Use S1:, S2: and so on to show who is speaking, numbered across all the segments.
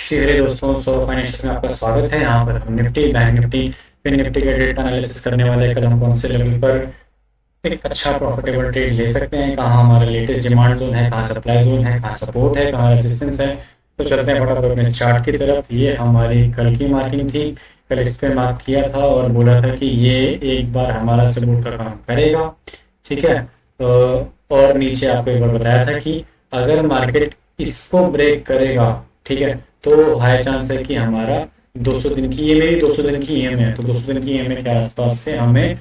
S1: नमस्ते दोस्तों, सो फाइनेंशियल्स में आपका स्वागत है। यहाँ पर हम निफ्टी, बैंक निफ्टी, फिर निफ्टी का डेटा एनालिसिस करने वाले कदम कौन से लेवल पर एक अच्छा प्रॉफिटेबल ट्रेड ले सकते हैं, कहाँ हमारा लेटेस्ट डिमांड जोन है, कहाँ सप्लाई जोन है, कहाँ सपोर्ट है, कहाँ रेजिस्टेंस है। तो चलते हैं फटाफट अपने चार्ट की तरफ। ये हमारी कल की मार्किंग थी। कल इस पे मार्क किया था और बोला था कि ये एक बार हमारा सपोर्ट का काम करेगा, ठीक है। और नीचे आपको एक बार बताया था कि अगर मार्केट इसको ब्रेक करेगा, ठीक है, तो हाई चांस है कि हमारा 200 दिन की, ये मेरी 200 दिन की ईएमए है, तो 200 दिन की ईएमए के आसपास से हमें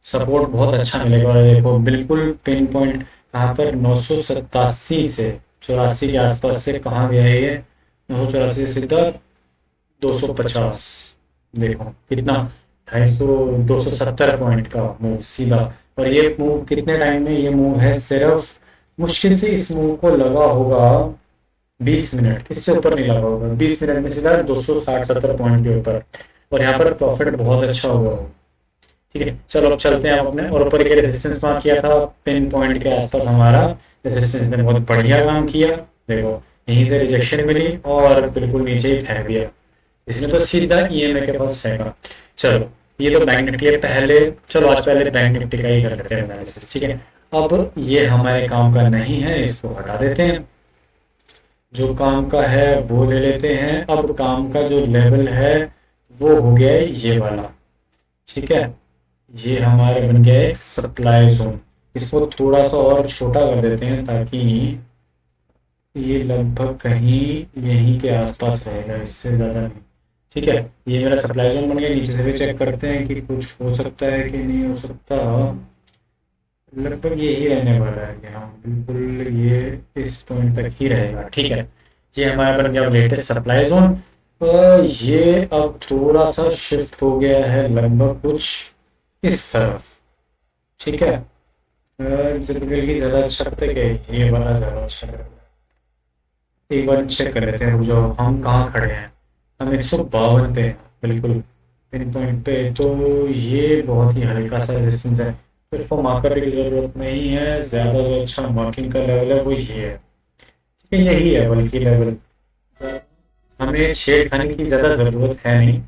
S1: सपोर्ट बहुत अच्छा मिलेगा। और देखो बिल्कुल पिन पॉइंट कहाँ पर, 987 से 84 के आसपास से कहाँ गया है ये, 984 से सीधा 250। देखो कितना, 250 270 पॉइंट का मूव सीधा। और ये मूव कितने टाइम में ये मूव है, सिर्फ मुश्किल से इस मूव को लगा होगा 20 मिनट, इससे ऊपर नहीं लगा होगा। 20 मिनट में सीधा 260-70 पॉइंट के ऊपर, और यहाँ पर प्रॉफिट बहुत अच्छा हुआ हो, ठीक है। चलो अब चलते हैं अपने, और ऊपर के रेजिस्टेंस मार्क किया था पिन पॉइंट के आसपास, हमारा रेजिस्टेंस ने बहुत बढ़िया काम किया। देखो यहीं से रिजेक्शन मिली और बिल्कुल नीचे ही फेंक दिया, इसने तो सीधा ईएमए के पास फेंका। चलो ये तो बैंक निफ्टी है पहले। चलो आज पहले बैंक निफ्टी का ही कर लेते हैं एनालिसिस, ठीक है। अब ये हमारे काम का नहीं है, इसको हटा देते हैं। जो काम का है वो ले लेते हैं। अब काम का जो लेवल है वो हो गया है ये वाला, ठीक है। ये हमारे बन गया एक सप्लाई जोन। इसको थोड़ा सा और छोटा कर देते हैं ताकि ये लगभग कहीं यहीं के आसपास रहेगा, इससे ज़्यादा नहीं, ठीक है। ये मेरा सप्लाई जोन बन गया। नीचे से भी चेक करते हैं कि कुछ हो सकता है कि नहीं हो सकता। लगभग यही रहने वाला है कि हाँ बिल्कुल ये इस पॉइंट तक ही रहेगा, ठीक है। ये हमारा बन गया लेटेस्ट सप्लाई जोन। ये अब थोड़ा सा शिफ्ट हो गया है लगभग कुछ इस तरफ, ठीक है। जनरली ज़्यादा अच्छा लगता है कि ये वाला ज़्यादा अच्छा लगता है। एक बार चेक कर लेते हैं, जो हम कहाँ खड़े हैं। हम 152 पे हैं, बिल्कुल पिन पॉइंट पे। तो ये बहुत ही हल्का सा रेजिस्टेंस है, तो इसको मार्क करने की जरूरत नहीं है। ज़्यादा जो अच्छा मार्किंग का लेवल है वो ये है, ठीक है। यही है बल्कि लेवल, हमें छेड़खानी की ज़्यादा ज़रूरत है नहीं,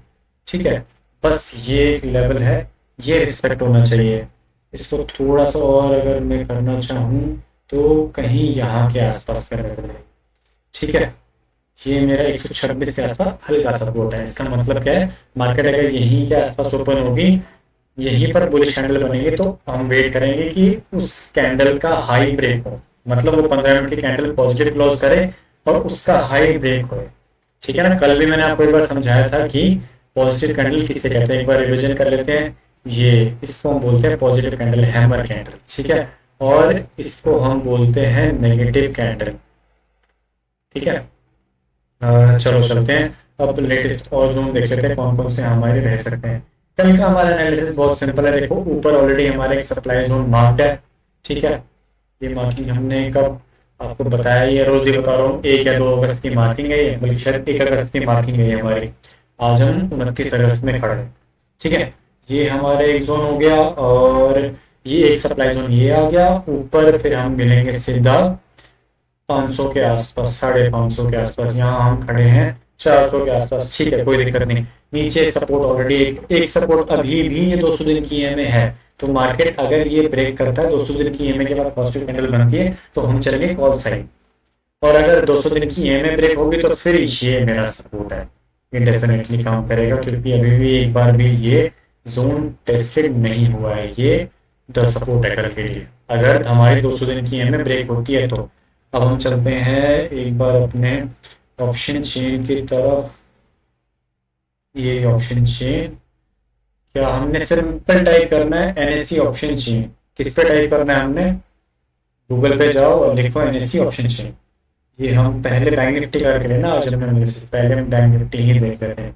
S1: ठीक है। बस ये एक लेवल है, ये रिस्पेक्ट होना चाहिए। इसको थोड़ा सा और अगर मैं करना चाहूँ तो कहीं यहाँ के आसपास का लेवल है, ठीक है। ये मेरा 126 के आसपास हल्का सपोर्ट है। इसका मतलब क्या है, मार्केट अगर यहीं के आसपास ओपन होगी, यहीं पर बुलिश कैंडल बनेगी, तो हम वेट करेंगे कि उस कैंडल का हाई ब्रेक हो, मतलब वो 15 मिनट की कैंडल पॉजिटिव क्लोज करे और उसका हाई ब्रेक हो, ठीक है ना। कल भी मैंने आपको एक बार समझाया था कि पॉजिटिव कैंडल किससे कहते हैं, एक बार रिविजन कर लेते हैं। ये इसको हम बोलते हैं पॉजिटिव कैंडल, हैमर कैंडल, ठीक है। और इसको हम बोलते हैं नेगेटिव कैंडल, ठीक है। चलो चलते हैं अब लेटेस्ट और जोन देख लेते हैं कौन कौन से हमारे रह सकते हैं। कल का हमारा एनालिसिस बहुत सिंपल है। देखो ऊपर ऑलरेडी हमारा एक सप्लाई जोन मार्क्ड है, ठीक है। ये मार्किंग हमने कब आपको बताया, ये रोज ही बता रहा हूँ, 1 या 2 अगस्त की मार्किंग है ये, बल्कि शायद 1 अगस्त की मार्किंग है ये हमारी। आज हम 29 अगस्त में खड़े हैं, ठीक है। ये हमारा एक जोन हो गया और ये एक सप्लाई जोन ये आ गया ऊपर। फिर हम मिलेंगे सीधा 500 के आसपास, 550 के आसपास, यहाँ हम खड़े हैं 400 के आसपास, ठीक है, कोई दिक्कत नहीं। नीचे सपोर्ट ऑलरेडी एक सपोर्ट अभी भी ये 200 दिन की ईएमए है, तो मार्केट अगर ये ब्रेक करता है 200 दिन की ईएमए के बाद पॉजिटिव कैंडल बनती है तो हम चलेंगे कॉल साइड। और अगर 200 दिन की ईएमए ब्रेक होगी तो फिर ये मेरा सपोर्ट है, ये डेफिनेटली काम करेगा, क्योंकि अभी भी एक बार भी ये जोन टेस्टेड नहीं हुआ है। ये द सपोर्ट है कल के लिए, अगर हमारी 200 दिन की ईएमए ब्रेक होती है तो। अब हम चलते हैं एक बार अपने ऑप्शन चेन की तरफ। ये ऑप्शन चेन, क्या हमने सिंपल टाइप करना है एनएससी ऑप्शन चेन। किस पे टाइप करना है हमने, गूगल पे जाओ और लिखो एनएससी ऑप्शन चेन। ये हम पहले बैंक निफ्टी करके लेना, आज हमने पहले हम बैंक निफ्टी ही देख लेते हैं।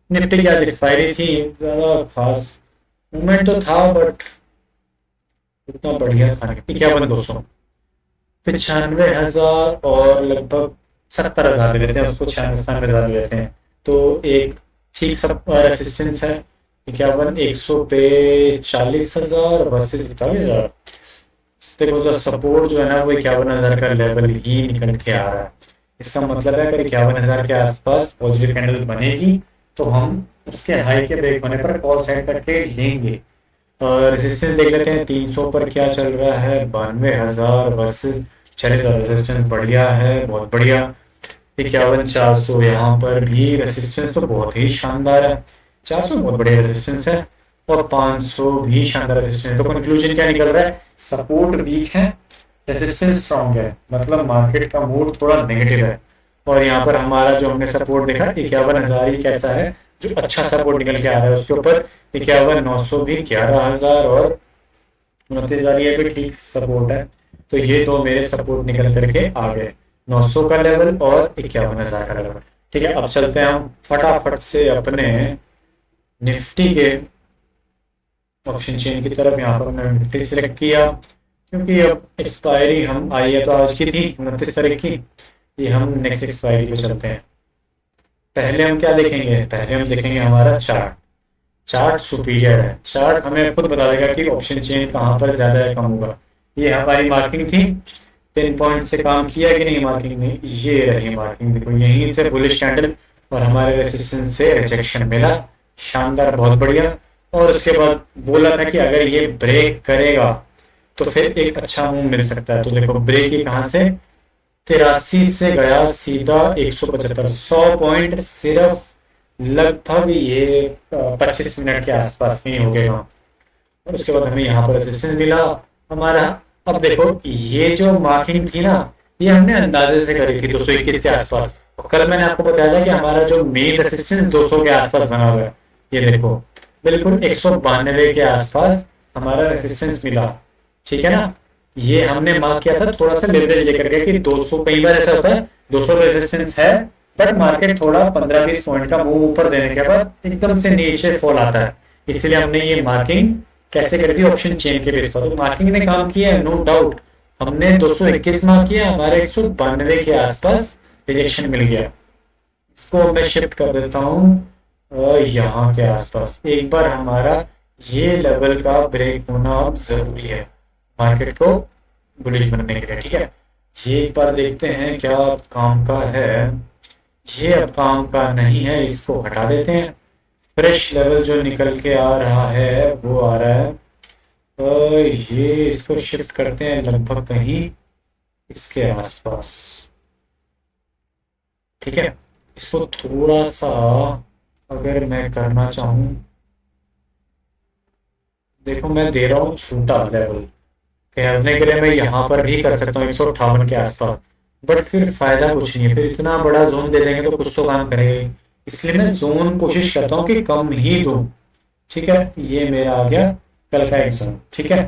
S1: निफ्टी की आज एक्सपायरी थी, ज़्यादा खास मूवमेंट तो था बट उतना बढ़िया था नहीं। 51,200, 95,000 और लगभग 70,000 ले लेते हैं उसको, 96-97,000 ले लेते हैं, तो एक ठीक सब रेसिस्टेंस है। 51,100 पे 40,000 वर्सेस 41,000। देखो सपोर्ट जो है ना वो 51,000 का लेवल ही निकल के आ रहा है, इसका मतलब है अगर 51,000 के आसपास पॉजिटिव कैंडल बनेगी तो हम उसके हाई के ब्रेक होने पर कॉल साइड का ट्रेड लेंगे। और रेजिस्टेंस देख लेते हैं 300 पर क्या चल रहा है, 92,000 वर्सेस 40,000 रेजिस्टेंस बढ़िया है, बहुत बढ़िया। 51,400 यहाँ पर भी रेजिस्टेंस तो बहुत ही शानदार है, 400 बहुत बढ़िया रेजिस्टेंस है, और 500 भी शानदार रेजिस्टेंस। तो कंक्लूजन क्या निकल रहा है, सपोर्ट वीक है, रेजिस्टेंस स्ट्रॉन्ग है, मतलब मार्केट का मूड थोड़ा नेगेटिव है। और यहाँ पर हमारा जो हमने सपोर्ट देखा 51,000 ही कैसा है, जो अच्छा सपोर्ट निकल के आ रहा है, उसके ऊपर 51,900 भी, 11,000 और 29,000 ये भी ठीक सपोर्ट है। तो ये दो मेरे सपोर्ट निकल करके आ गए, 900 का लेवल और 51,000 का लेवल। ठीक है, अब चलते हैं हम फटाफट से अपने निफ्टी के ऑप्शन चेन की तरफ। यहाँ पर मैंने निफ्टी सिलेक्ट किया क्योंकि अब एक्सपायरी हम आई है तो आज की थी 29 तारीख की, ये हम नेक्स्ट एक्सपायरी पे चलते हैं। पहले हम क्या देखेंगे, पहले हम देखेंगे हमारा चार्ट। चार्ट सुपीरियर है, चार्ट हमें खुद बता देगा कि ऑप्शन चेन कहाँ पर ज्यादा है कम होगा। ये हमारी मार्किंग थी, 10 पॉइंट से काम किया कि नहीं मार्किंग में, ये रही मार्किंग, देखो यहीं से बुलिश कैंडल और हमारे रेजिस्टेंस से रिजेक्शन मिला, शानदार, बहुत बढ़िया। और उसके बाद बोला था कि अगर ये ब्रेक करेगा तो फिर एक अच्छा मूव मिल सकता है। तो देखो ब्रेक ही कहाँ से, 83 से गया सीधा 175, 100 पॉइंट सिर्फ लगभग ये 25 मिनट के आसपास में हो गया। और उसके बाद हमें यहाँ पर रेजिस्टेंस मिला हमारा। अब देखो ये जो मार्किंग थी ना, ये हमने अंदाजे से करी थी 221 के आसपास। कल मैंने आपको बताया था कि हमारा जो मेन रेजिस्टेंस 200 के आसपास बना हुआ है, ये देखो बिल्कुल 192 के आसपास हमारा रेजिस्टेंस मिला। ठीक है ना, ये हमने मार्क किया था थोड़ा सा लेवरेज लेकर के कि 200, कई बार ऐसा होता है 200 रेजिस्टेंस है बट मार्केट थोड़ा 15-20 पॉइंट का मूव ऊपर देने के बाद एकदम से नीचे फॉल आता है, इसलिए हमने ये मार्किंग कैसे कर दी, ऑप्शन चेन के बेस पर। तो मार्किंग ने काम किया है, नो डाउट। हमने 221 मार्क किया, हमारे 192 के आसपास रिजेक्शन मिल गया। इसको मैं शिफ्ट कर देता हूँ यहाँ के आसपास। एक बार हमारा ये लेवल का ब्रेक होना अब जरूरी है मार्केट को बुलिश बनने के लिए। ठीक है, ये एक बार देखते हैं क्या काम का है। ये अब काम का नहीं है, इसको हटा देते हैं। फ्रेश लेवल जो निकल के आ रहा है वो आ रहा है, तो ये इसको शिफ्ट करते हैं लगभग कहीं इसके आसपास। ठीक है, इसको थोड़ा सा अगर मैं करना चाहूं, देखो मैं दे रहा हूँ छोटा लेवल, करने के लिए मैं यहाँ पर भी कर सकता हूँ 158 के आसपास, बट फिर फायदा कुछ नहीं है, फिर इतना बड़ा जोन दे देंगे तो कुछ तो काम करेगा, इसलिए मैं जोन कोशिश करता हूँ कि कम ही दूं। ठीक है, ये मेरा आ गया कल का एक जोन। ठीक है,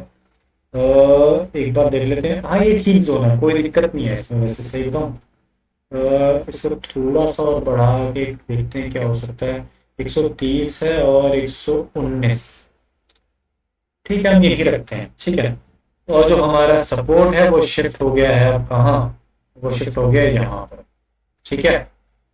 S1: एक बार देख लेते हैं। हाँ ये ठीक जोन है, कोई दिक्कत नहीं है इसमें, वैसे सही बताऊँ। इसको थोड़ा सा और बढ़ा के देखते हैं क्या हो सकता है। 130 है और 119, ठीक है हम यही रखते हैं। ठीक है, और जो हमारा सपोर्ट है वो शिफ्ट हो गया है, अब कहाँ, वो शिफ्ट हो गया है यहाँ पर। ठीक है,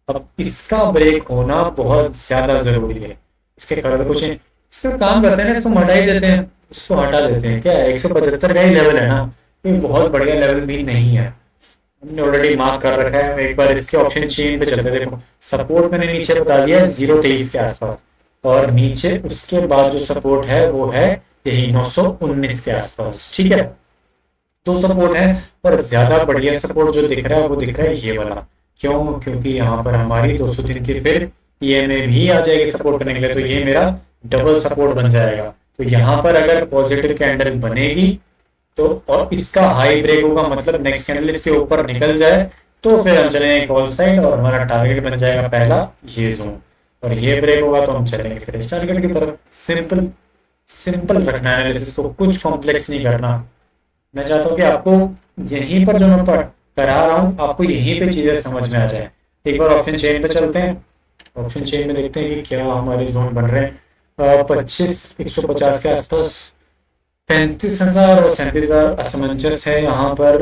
S1: अब इसका ब्रेक होना बहुत ज्यादा जरूरी है। इसके कारण कुछ नहीं, इसका काम करते हैं ना, इसको हटा ही देते हैं, इसको हटा देते हैं। क्या है 175 का ही लेवल है ना, कोई बहुत बढ़िया लेवल भी नहीं है, हमने ऑलरेडी मार्क कर रखा है। एक बार इसके ऑप्शन चेन पे चलते हैं। देखो सपोर्ट मैंने नीचे बता दिया है 023 के आसपास, और नीचे उसके बाद जो सपोर्ट है वो है यही 919 के आसपास। ठीक है, दो सपोर्ट है, और ज्यादा बढ़िया सपोर्ट जो दिख रहा है वो दिख रहा है ये वाला। क्यों, क्योंकि यहाँ पर हमारी 200 दिन की फिर ईएमए भी आ जाएगी सपोर्ट करने के लिए, तो ये मेरा डबल सपोर्ट बन जाएगा। तो यहाँ पर अगर पॉजिटिव कैंडल बनेगी तो, और इसका हाई ब्रेक होगा, मतलब नेक्स्ट कैंडल इसके ऊपर निकल जाए, तो फिर हम चलेंगे कॉल साइड और हमारा टारगेट बन जाएगा पहला ये जोन, और ये ब्रेक होगा तो हम चलेंगे फिर इस टारगेट की तरफ। सिंपल सिंपल रखना है एनालिसिस को, कुछ कॉम्प्लेक्स नहीं करना। मैं चाहता हूँ कि आपको यहीं पर जो मैं करा रहा हूँ आपको यहीं पे चीजें समझ में आ जाए। एक बार ऑप्शन चेन पे चलते हैं, ऑप्शन चेन में देखते हैं कि क्या हमारे जोन बन रहे हैं। 150 के आसपास 35,000 और 37,000 असमंजस है यहाँ पर।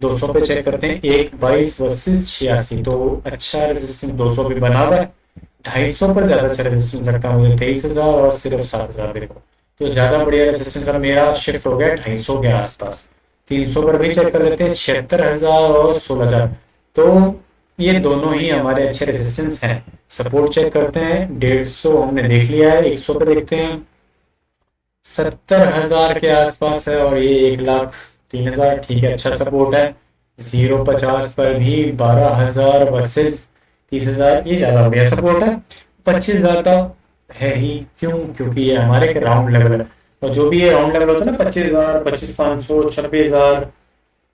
S1: 200 पे चेक करते हैं, 122 वर्सेस 86, तो अच्छा रेजिस्टेंस 200 भी बना हुआ है। 250 पर ज्यादा अच्छा रेजिस्टेंस लगता है मुझे, 23,000 और सिर्फ 7,000 देखो, तो ज्यादा बढ़िया रेजिस्टेंस अब मेरा शिफ्ट हो गया 250 के आसपास। 300 पर भी चेक कर लेते हैं, 76,000 और 16,000, तो ये दोनों ही हमारे अच्छे रेजिस्टेंस हैं। सपोर्ट चेक करते हैं, 150 हमने देख लिया है, 100 पे देखते हैं, 70,000 के आसपास है, और ये 1,03,000, ठीक है, अच्छा सपोर्ट है। 0,50 पर भी 12,000 वर्सेस 30,000, ये ज्यादा हो गया सपोर्ट है। 25,000 का है ही क्यों, क्योंकि ये हमारे राउंड लेवल है, और जो भी ये राउंड लेवल होता है ना, 25,000, 25,500, 26,000,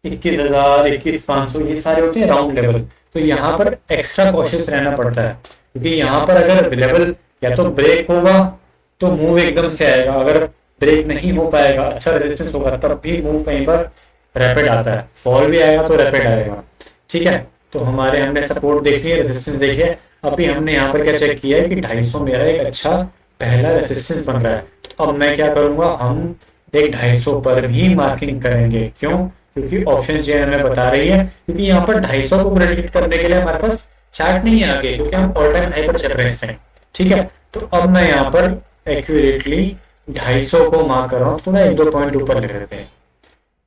S1: 21,000, 21,500, ये सारे होते हैं राउंड लेवल। तो यहाँ पर एक्स्ट्रा कॉशियस रहना पड़ता है, क्योंकि यहाँ पर अगर लेवल या तो ब्रेक होगा तो मूव एकदम से आएगा, अगर ब्रेक नहीं हो पाएगा, अच्छा रेजिस्टेंस होगा, तब भी मूव कहीं पर रैपिड आता है, फॉल भी आएगा तो रैपिड आएगा। ठीक है, तो हमारे हमने सपोर्ट देखी है, रेजिस्टेंस देखिए। अभी हमने यहाँ पर क्या चेक किया है कि 250 मेरा एक अच्छा पहला रेजिस्टेंस बन रहा है। तो अब मैं क्या करूंगा, हम एक 250 पर भी मार्किंग करेंगे। क्यों, क्योंकि ऑप्शन चेन हमें बता रही है, क्योंकि यहाँ पर 250 को प्रेडिक्ट करने के लिए हमारे पास चार्ट नहीं है आगे, क्योंकि हम ऑल टाइम हाई पर चल रहे हैं इस टाइम। ठीक है, तो अब मैं यहाँ पर एक्यूरेटली 250 को मार्क कर रहा हूँ, थोड़ा 1-2 पॉइंट ऊपर ले लेते हैं।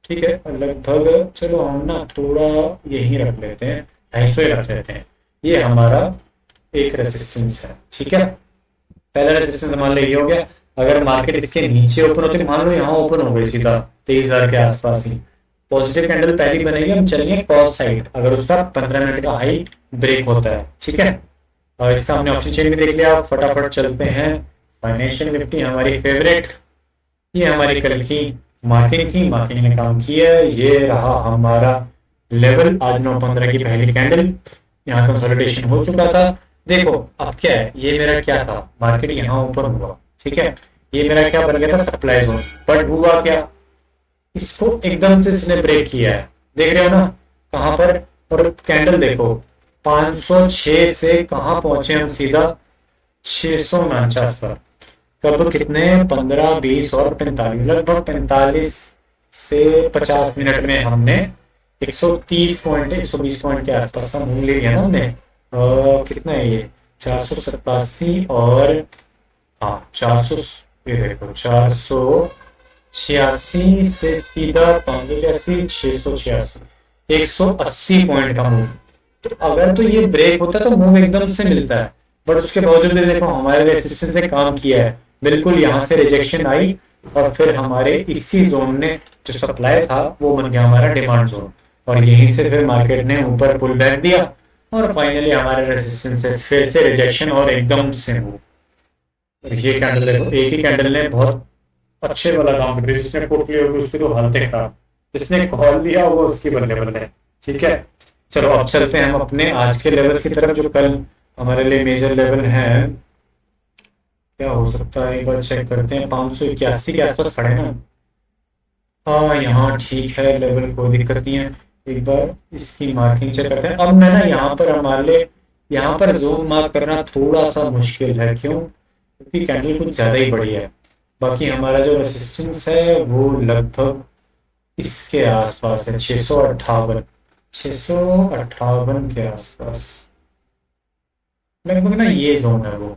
S1: ठीक है, लगभग चलो हम ना थोड़ा यही रख लेते हैं, 250 ही रख लेते हैं। ये हमारा एक रेजिस्टेंस है। ठीक है, पहला रेजिस्टेंस मान लो ये हो गया। अगर मार्केट इसके नीचे ओपन होती है, मान लो यहाँ ओपन हो गई सीधा 23,000 के आसपास ही, पॉजिटिव कैंडल पहली बनेगी, हम चलेंगे कॉल साइड, अगर उसका 15 मिनट का हाई ब्रेक होता है। ठीक है, और इसका हमने ऑप्शन चेन भी देख लिया, फटाफट चलते हैं। फाइनेंशियल निफ्टी हमारी फेवरेट, ये हमारी कल की मार्किंग थी, मार्किंग ने काम किया, ये रहा हमारा लेवल, आज 9:15 की पहली कैंडल, यहाँ कंसोलिडेशन हो चुका था। देखो अब क्या है, ये मेरा क्या था, मार्केट यहाँ ऊपर हुआ, ठीक है, ये मेरा क्या बन गया था, सप्लाई जोन। बट हुआ क्या, इसको एकदम से इसने ब्रेक किया है, देख रहे हो ना कहां पर, और कैंडल देखो 506 से कहां पहुंचे हम, सीधा 649 पर। कब कितने, 15, 20 और 45, लगभग 45 से 50 मिनट में हमने 130 पॉइंट, 120 पॉइंट के आसपास का मूव ले लिया ना हमने। कितना है ये, 487 और हाँ 400, ये देखो 486 से सीधा 586, 686, 180 पॉइंट का मूव। तो अगर तो ये ब्रेक होता तो मूव एकदम से मिलता है, बट उसके बावजूद भी देखो हमारे रेजिस्टेंस ने काम किया है, बिल्कुल यहाँ से रिजेक्शन आई, और फिर हमारे इसी जोन ने जो सप्लाई था वो बन गया हमारा डिमांड जोन, और यहीं से फिर मार्केट ने ऊपर पुल बैक दिया, और फाइनली हमारे रेजिस्टेंस से फिर से रिजेक्शन और एकदम से मूव। ये कैंडल देखो, एक ही कैंडल ने बहुत अच्छे वाला काम कर दिया, जिसने पुट लिया होगी उसकी तो हालत खराब, जिसने कॉल लिया वो उसकी बल्ले बल्ले। ठीक है, चलो अब चलते हैं हम अपने आज के लेवल्स की तरफ, जो कल हमारे लिए मेजर लेवल है। क्या हो सकता है, एक बार चेक करते हैं, 581 के आसपास खड़े हैं। हाँ यहाँ ठीक है, लेवल कोई दिक्कत नहीं है। एक बार इसकी मार्किंग चेक करते हैं। अब मैं ना यहाँ पर हमारे लिए यहाँ पर जोन मार्क करना थोड़ा सा मुश्किल है, क्यों, क्योंकि कैंडल कुछ ज्यादा ही बड़ी है। बाकी हमारा जो रेसिस्टेंस है वो लगभग इसके आसपास है, 658, 658 के आसपास लगभग ना, ये जोन है वो,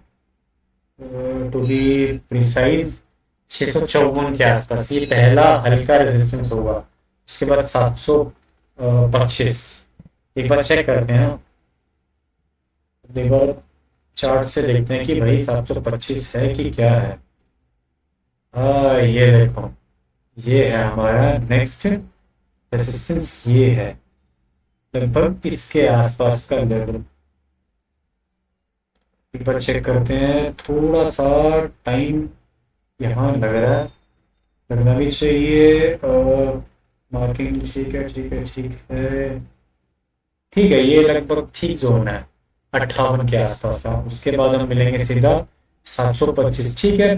S1: टू बी प्रिसाइज 654 के आसपास, ये पहला हल्का रेजिस्टेंस होगा। उसके बाद 725, एक बार चेक करते हैं, एक बार चार्ट से देखते हैं कि भाई 725 है कि क्या है। ये देखो, ये है हमारा नेक्स्ट रेजिस्टेंस, ये है लगभग इसके आसपास का लेवल। एक बार चेक करते हैं, थोड़ा सा टाइम यहाँ लग रहा है, लगना भी चाहिए। मार्किंग ठीक है, ठीक है, ठीक है, ठीक है, ये लगभग ठीक जोन है 58 के आसपास का। उसके बाद हम मिलेंगे सीधा 725। ठीक है,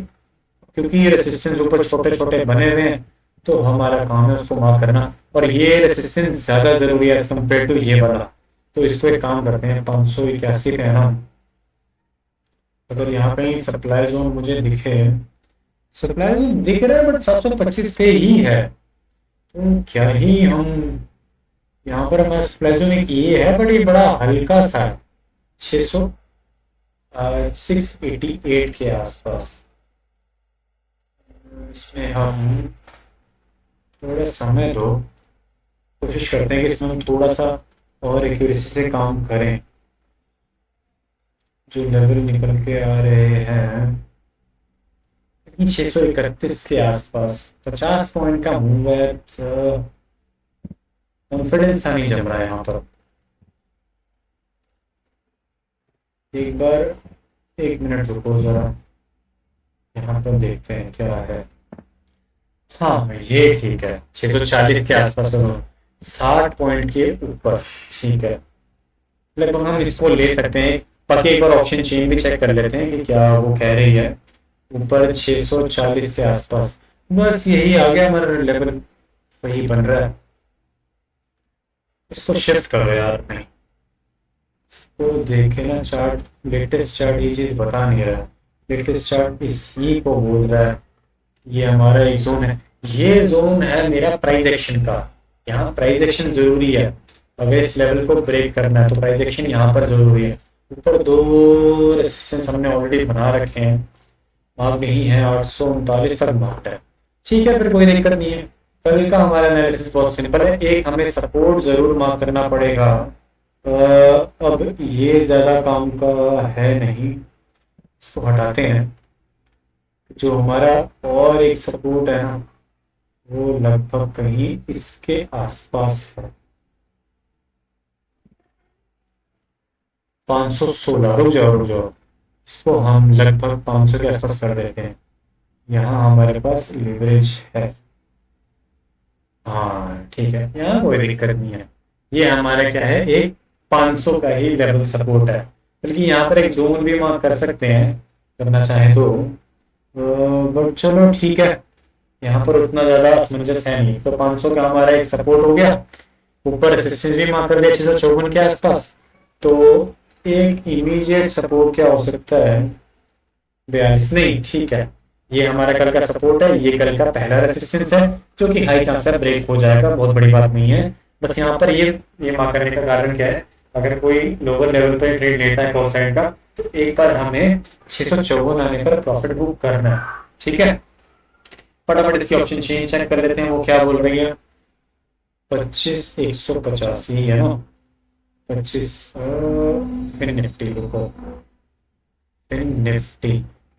S1: क्योंकि ये रेसिस्टेंस ऊपर छोटे छोटे बने हुए हैं, तो हमारा काम है उसको मार्क करना, और ये रेसिस्टेंस ज्यादा जरूरी है एज कम्पेयर टू ये वाला। तो इसको एक काम करते हैं, 581 पे है ना, अगर यहाँ कहीं सप्लाई जोन मुझे दिखे, सप्लाई जोन दिख रहा है बट 725 पे ही है, तो क्या ही हम यहाँ पर हमारा सप्लाई जोन एक ये है, बट ये बड़ा हल्का सा है, 688 के आसपास। इसमें हम थोड़ा समय दो, कोशिश करते हैं कि इसमें हम थोड़ा सा और एक्यूरेसी से काम करें। जो लेवल निकल के आ रहे हैं 631 के आसपास, 50 पॉइंट का मूव है, कॉन्फिडेंस सा नहीं जम रहा है यहाँ पर। एक बार 1 मिनट रुको जरा, यहाँ पर देखते हैं क्या है। हाँ ये ठीक है, 640 के आसपास, 60 पॉइंट के ऊपर, ठीक है। लगभग हम इसको ले सकते हैं। बाकी एक बार ऑप्शन चेन भी चेक कर लेते हैं कि क्या वो कह रही है। ऊपर 640 के आसपास, बस यही आ गया हमारा लेवल, वही बन रहा है। इसको शिफ्ट करो यार, नहीं इसको देखे ना चार्ट, लेटेस्ट चार्ट ये चीज बता नहीं रहा। लेटेस्ट चार्ट इसी को बोल रहा है। ये हमारा एक जोन है, ये जोन है मेरा प्राइस एक्शन का। यहाँ प्राइस एक्शन जरूरी है, अगर इस लेवल को ब्रेक करना है तो प्राइस एक्शन यहाँ पर जरूरी है। ऊपर 2 रेजिस्टेंस हमने ऑलरेडी बना रखे हैं, मार्क नहीं है, 839 तक मार्क है, ठीक है, फिर कोई दिक्कत नहीं है। कल का हमारा एनालिसिस बहुत सिंपल है, एक हमें सपोर्ट जरूर मार्क करना पड़ेगा। अब ये ज्यादा काम का है नहीं, इसको हटाते हैं। जो हमारा और एक सपोर्ट है ना, वो लगभग कहीं इसके आसपास है, 516। रुक जाओ, इसको हम लगभग 500 के आसपास कर देते हैं। यहाँ हमारे पास लिवरेज है, हाँ ठीक है, यहाँ कोई दिक्कत नहीं है। ये हमारा क्या है, एक 500 का ही लेवल सपोर्ट है, बल्कि यहाँ पर एक जोन भी मार्क कर सकते हैं करना चाहे तो। बट चलो ठीक है, यहाँ पर उतना ज्यादा असमंजस है नहीं। तो 500 का हमारा एक सपोर्ट हो गया, ऊपर रेजिस्टेंस भी मार्क कर दिया 654 के आसपास। तो एक इमीडिएट सपोर्ट क्या हो सकता है, 42 नहीं, ठीक है, ये हमारा कल का सपोर्ट है, ये कल का पहला रेजिस्टेंस है, जो कि हाई चांस है ब्रेक हो जाएगा, बहुत बड़ी बात नहीं है। बस यहाँ पर ये मार्क करने का कारण क्या है, अगर कोई लोअर लेवल पर ट्रेड लेता है कॉल साइड का, तो एक बार हमें 654 आने पर प्रॉफिट बुक करना है, ठीक है। फटाफट इसकी ऑप्शन चेन चेक कर लेते हैं, वो क्या बोल रही है। 25,150 ही है ना, 25। फिर निफ्टी रुको, फिर निफ्टी,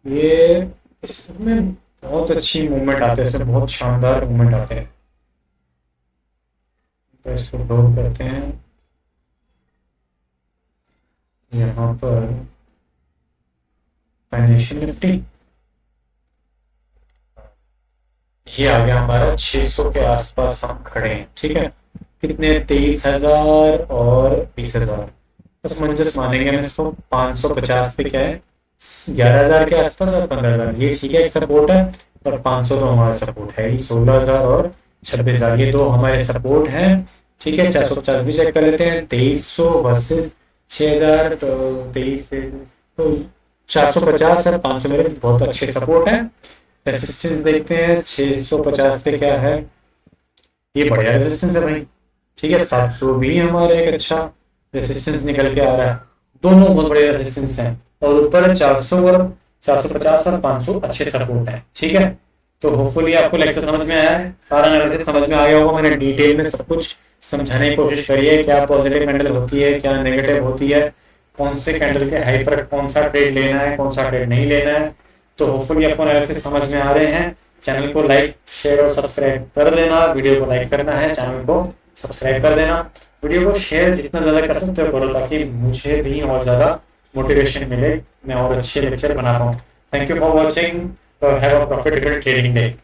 S1: ये इसमें बहुत अच्छी मूवमेंट आते हैं, इसमें बहुत शानदार मूवमेंट आते हैं। तो इसको लोड करते हैं यहाँ पर, फाइनेंशियल निफ्टी, ये आ गया हमारा 600 के आसपास हम खड़े हैं, ठीक है। कितने, 23,000 और 20,000, बस मंजस मानेंगे हम इसको। 550 पे क्या है, 11,000 के आसपास और 15,000, ये ठीक है, एक सपोर्ट है। और 500 तो हमारा सपोर्ट है ही, 16,000 और 26,000, ये दो हमारे सपोर्ट हैं, ठीक है। 450 भी चेक कर लेते हैं, 2300 वर्सेस 6,000, तो 23, तो 450 और 500 मेरे बहुत अच्छे सपोर्ट हैं। रेसिस्टेंस देखते हैं 650 पे क्या है, ये बढ़िया रेसिस्टेंस है भाई, ठीक है। 700 भी हमारे एक अच्छा रेसिस्टेंस निकल के आ रहा है, दोनों बहुत बड़े रेसिस्टेंस हैं। और ऊपर 400 और 450 और 500 अच्छे सपोर्ट हैं, ठीक है। तो होपफुली आपको लेक्चर समझ में आया है, सारा एनालिसिस समझ में आ गया होगा। मैंने डिटेल में सब कुछ समझाने की कोशिश करी है, क्या पॉजिटिव कैंडल होती है, क्या नेगेटिव होती है, कौन से कैंडल के हाई पर कौन सा ट्रेड लेना है, कौन सा ट्रेड नहीं लेना है। तो होपफुली आपको एनालिसिस समझ में आ रहे हैं। चैनल को लाइक, शेयर और सब्सक्राइब कर देना। वीडियो को लाइक करना है, चैनल को सब्सक्राइब कर देना। वीडियो को शेयर जितना ज्यादा कर सकते हो करो, ताकि मुझे भी और ज्यादा मोटिवेशन मिले, मैं और अच्छे लेक्चर बना पाऊँ। Thank you for watching, have a profitable trading day.